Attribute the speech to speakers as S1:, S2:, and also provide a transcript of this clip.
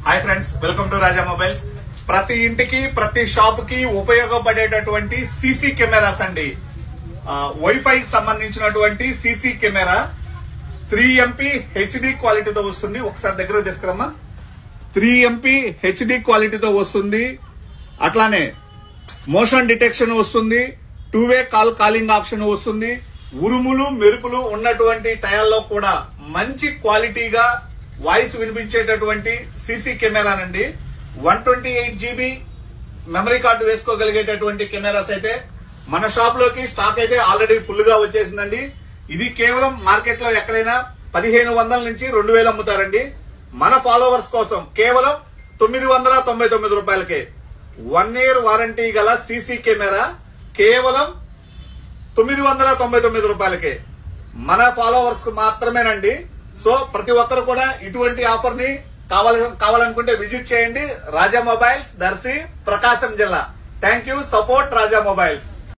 S1: Hi friends, welcome to Raja mobiles. ప్రతి ఇంటికి ప్రతి షాప్ కి ఉపయోగపడేటటువంటి సీసీ కెమెరాస్ అండి. వైఫై సంబంధించినటువంటి సీసీ కెమెరా 3MP హెచ్డి క్వాలిటీతో వస్తుంది. ఒకసారి దగ్గర తీసుకురమ్మా. 3MP హెచ్డి క్వాలిటీతో వస్తుంది. అట్లానే మోషన్ డిటెక్షన్ వస్తుంది. 2-వే కాలింగ్ ఆప్షన్ వస్తుంది. ఉరుములు మెరుపులు ఉన్నటువంటి టైర్లో కూడా మంచి క్వాలిటీగా వాయిస్ వినిపించేటటువంటి సీసీ కెమెరానండి. 128GB మెమరీ కార్డు వేసుకోగలిగేటటువంటి కెమెరాస్ అయితే మన షాప్ లోకి స్టాక్ అయితే ఆల్రెడీ ఫుల్ గా వచ్చేసిందండి. ఇది కేవలం మార్కెట్ లో ఎక్కడైనా 1500 నుంచి 2000 అమ్ముతారండి. మన ఫాలోవర్స్ కోసం కేవలం 999 రూపాయలకే 1 ఇయర్ వారంటీ గల సీసీ కెమెరా కేవలం 999 రూపాయలకే మన ఫాలోవర్స్ కు మాత్రమేనండి. సో ప్రతి ఒక్కరు కూడా ఇటువంటి ఆఫర్ ని కావాలనుకుంటే విజిట్ చేయండి. రాజా మొబైల్స్, దర్శి, ప్రకాశం జిల్లా. Thank you. Support Raja mobiles.